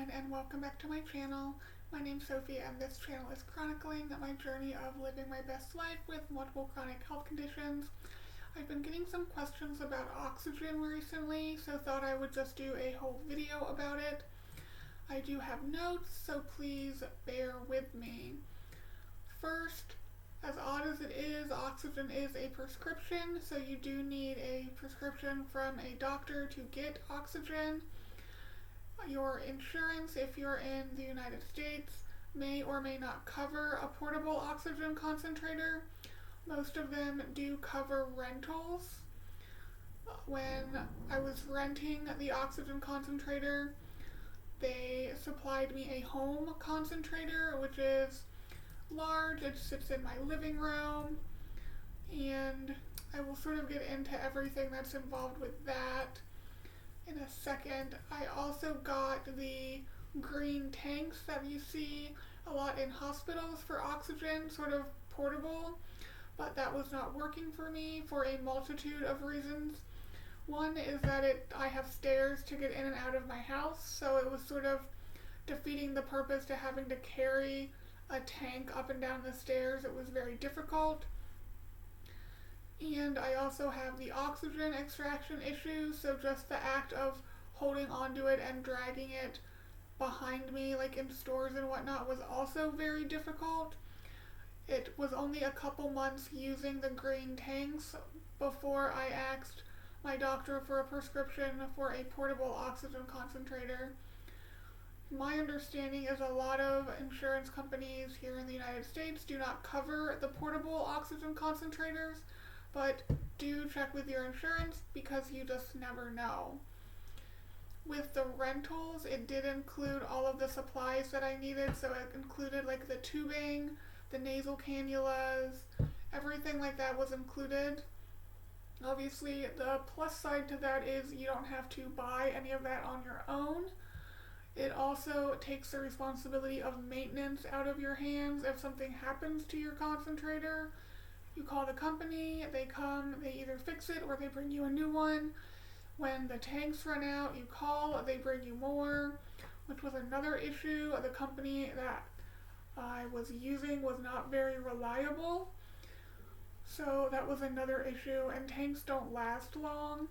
everyone, and welcome back to my channel. My name's Sophie, and this channel is chronicling my journey of living my best life with multiple chronic health conditions. I've been getting some questions about oxygen recently, so thought I would just do a whole video about it. I do have notes, so please bear with me. First, as odd as it is, oxygen is a prescription, so you do need a prescription from a doctor to get oxygen. Your insurance, if you're in the United States, may or may not cover a portable oxygen concentrator. Most of them do cover rentals. When I was renting the oxygen concentrator, they supplied me a home concentrator, which is large. It sits in my living room, and I will sort of get into everything that's involved with that in a second. I also got the green tanks that you see a lot in hospitals for oxygen, sort of portable, but that was not working for me for a multitude of reasons. One is that I have stairs to get in and out of my house, so it was sort of defeating the purpose to having to carry a tank up and down the stairs. It was very difficult. And I also have the oxygen extraction issue, so just the act of holding onto it and dragging it behind me, like in stores and whatnot, was also very difficult. It was only a couple months using the green tanks before I asked my doctor for a prescription for a portable oxygen concentrator. My understanding is a lot of insurance companies here in the United States do not cover the portable oxygen concentrators, but do check with your insurance because you just never know. With the rentals, it did include all of the supplies that I needed, so it included like the tubing, the nasal cannulas, everything like that was included. Obviously, the plus side to that is you don't have to buy any of that on your own. It also takes the responsibility of maintenance out of your hands. If something happens to your concentrator, you call the company, they come, they either fix it or they bring you a new one. When the tanks run out, you call, they bring you more, which was another issue. The company that I was using was not very reliable, so that was another issue, and tanks don't last long.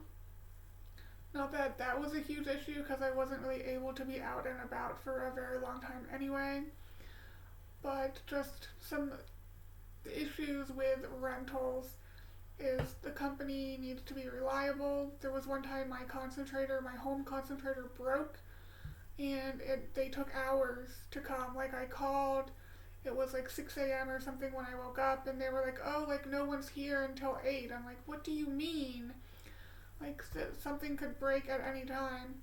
Not that that was a huge issue because I wasn't really able to be out and about for a very long time anyway, but just some issues with rentals is the company needs to be reliable. There was one time my home concentrator broke, and they took hours to come. Like, I called, it was like 6 a.m. or something when I woke up, and they were like, oh, like no one's here until 8. I'm like, what do you mean? Like, something could break at any time.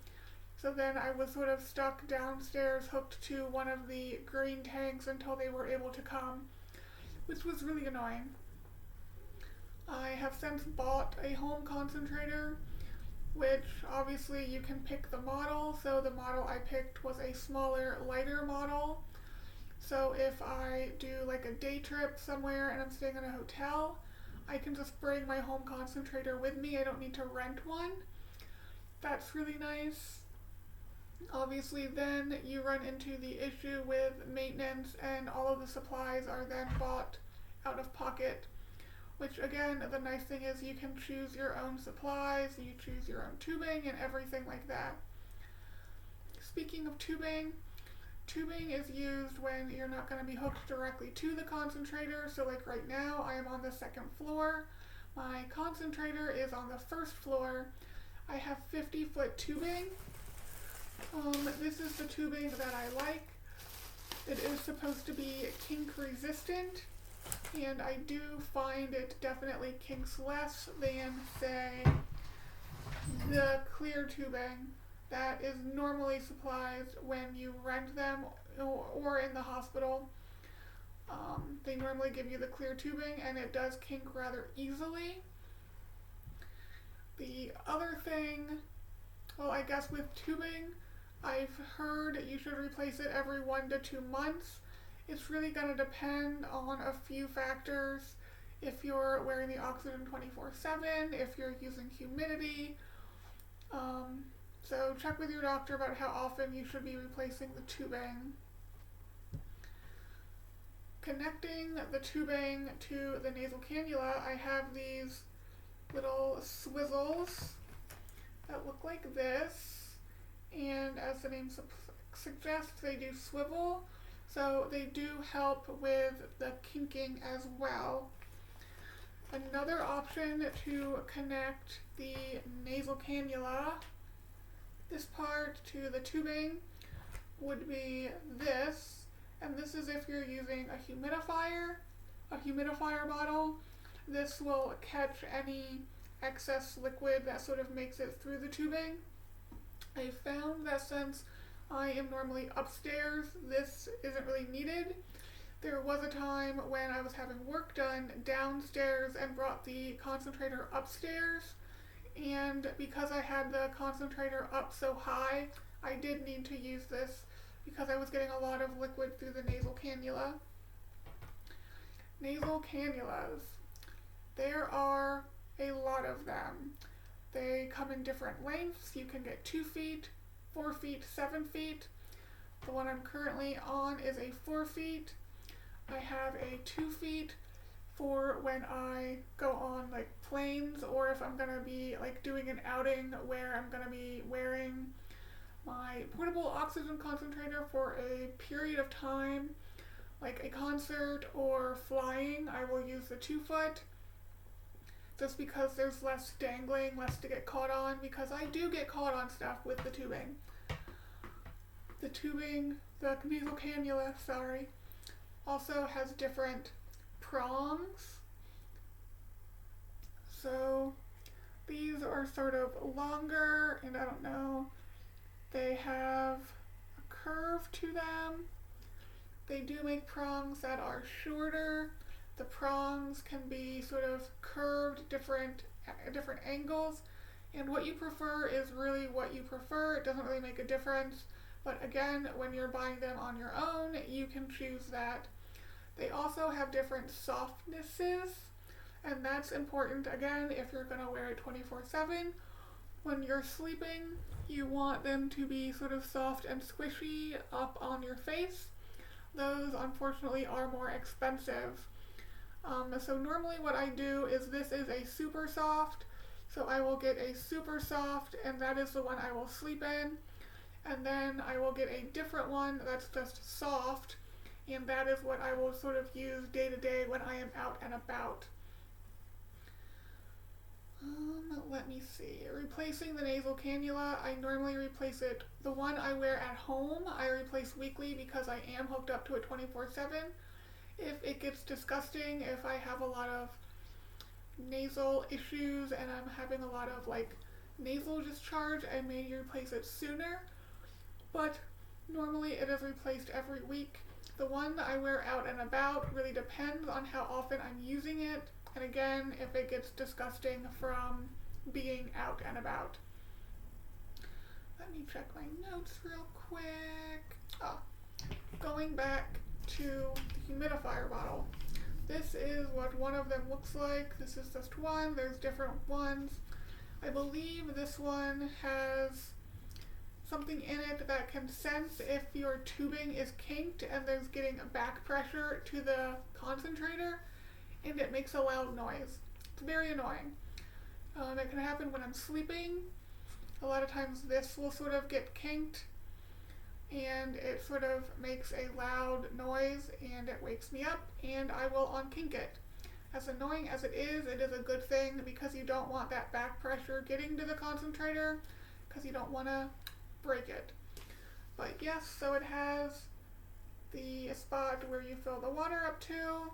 So then I was sort of stuck downstairs hooked to one of the green tanks until they were able to come, which was really annoying. I have since bought a home concentrator, which obviously you can pick the model. So the model I picked was a smaller, lighter model. So if I do like a day trip somewhere and I'm staying in a hotel, I can just bring my home concentrator with me. I don't need to rent one. That's really nice. Obviously, then you run into the issue with maintenance, and all of the supplies are then bought out of pocket, which again, the nice thing is you can choose your own supplies, you choose your own tubing and everything like that. Speaking of tubing is used when you're not going to be hooked directly to the concentrator. So like right now, I am on the second floor. My concentrator is on the first floor. I have 50-foot tubing. This is the tubing that I like. It is supposed to be kink resistant, and I do find it definitely kinks less than, say, the clear tubing that is normally supplied when you rent them or in the hospital. They normally give you the clear tubing, and it does kink rather easily. The other thing, well, I guess with tubing, I've heard you should replace it every 1 to 2 months. It's really going to depend on a few factors. If you're wearing the oxygen 24/7, if you're using humidity, So check with your doctor about how often you should be replacing the tubing. Connecting the tubing to the nasal cannula, I have these little swizzles that look like this, and as the name suggests, they do swivel, so they do help with the kinking as well. Another option to connect the nasal cannula, this part, to the tubing would be this, and this is if you're using a humidifier bottle. This will catch any excess liquid that sort of makes it through the tubing. I found that since I am normally upstairs, this isn't really needed. There was a time when I was having work done downstairs and brought the concentrator upstairs, and because I had the concentrator up so high, I did need to use this because I was getting a lot of liquid through the nasal cannula. Nasal cannulas. There are a lot of them. They come in different lengths. You can get 2 feet, 4 feet, 7 feet. The one I'm currently on is a 4 feet. I have a 2 feet for when I go on like planes, or if I'm gonna be like doing an outing where I'm gonna be wearing my portable oxygen concentrator for a period of time, like a concert or flying. I will use the 2 foot just because there's less dangling, less to get caught on, because I do get caught on stuff with the tubing. The nasal cannula, also has different prongs. So these are sort of longer, and I don't know, they have a curve to them. They do make prongs that are shorter. The prongs can be sort of curved different angles, and what you prefer is really what you prefer. It doesn't really make a difference, but again, when you're buying them on your own, you can choose that. They also have different softnesses, and that's important again if you're going to wear it 24/7. When you're sleeping, you want them to be sort of soft and squishy up on your face. Those unfortunately are more expensive. So normally what I do is, this is a super soft, so I will get a super soft, and that is the one I will sleep in. And then I will get a different one that's just soft, and that is what I will sort of use day to day when I am out and about. Let me see. Replacing the nasal cannula, I normally replace it. The one I wear at home, I replace weekly because I am hooked up to it 24/7. If it gets disgusting, if I have a lot of nasal issues and I'm having a lot of like nasal discharge, I may replace it sooner, but normally it is replaced every week. The one I wear out and about really depends on how often I'm using it, and again, if it gets disgusting from being out and about. Let me check my notes real quick. Going back to the humidifier bottle. This is what one of them looks like. This is just one. There's different ones. I believe this one has something in it that can sense if your tubing is kinked and there's getting a back pressure to the concentrator, and it makes a loud noise. It's very annoying. It can happen when I'm sleeping. A lot of times this will sort of get kinked, and it sort of makes a loud noise, and it wakes me up, and I will unkink it. As annoying as it is a good thing, because you don't want that back pressure getting to the concentrator, because you don't want to break it. But yes, so it has the spot where you fill the water up to,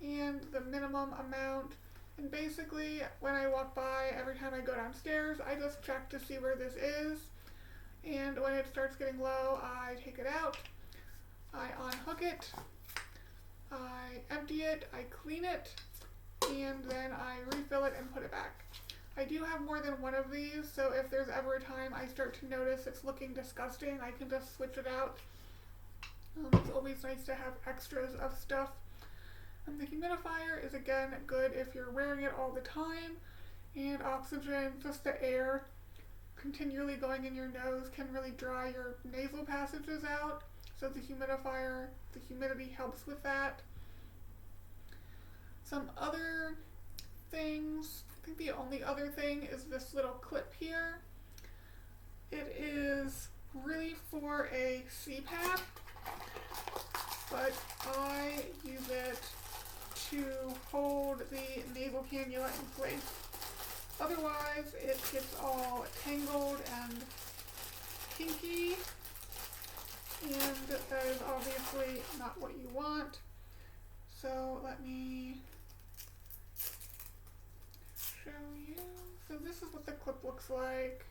and the minimum amount. And basically, when I walk by, every time I go downstairs, I just check to see where this is. And when it starts getting low, I take it out, I unhook it, I empty it, I clean it, and then I refill it and put it back. I do have more than one of these, so if there's ever a time I start to notice it's looking disgusting, I can just switch it out. It's always nice to have extras of stuff. And the humidifier is again good if you're wearing it all the time, and oxygen, just the air, continually going in your nose can really dry your nasal passages out. So the humidifier, the humidity helps with that. Some other things, I think the only other thing is this little clip here. It is really for a CPAP, but I use it to hold the nasal cannula in place. Otherwise, it gets all tangled and kinky, and that is obviously not what you want. So let me show you. So this is what the clip looks like.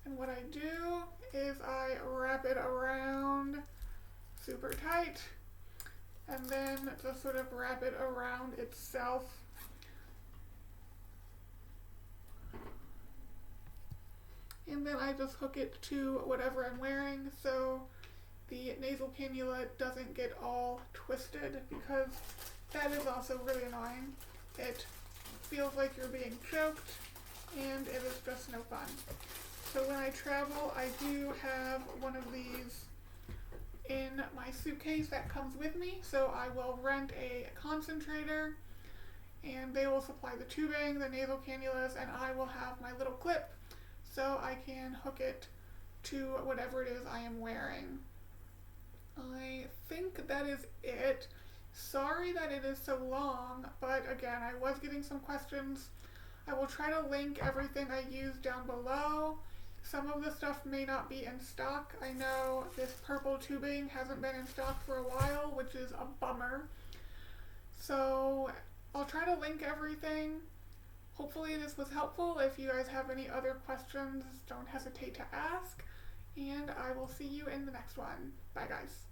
And what I do is I wrap it around super tight, and then just sort of wrap it around itself. And then I just hook it to whatever I'm wearing so the nasal cannula doesn't get all twisted, because that is also really annoying. It feels like you're being choked, and it is just no fun. So when I travel, I do have one of these in my suitcase that comes with me. So I will rent a concentrator, and they will supply the tubing, the nasal cannulas, and I will have my little clip so I can hook it to whatever it is I am wearing. I think that is it. Sorry that it is so long, but again, I was getting some questions. I will try to link everything I use down below. Some of the stuff may not be in stock. I know this purple tubing hasn't been in stock for a while, which is a bummer. So I'll try to link everything. Hopefully this was helpful. If you guys have any other questions, don't hesitate to ask. And I will see you in the next one. Bye guys.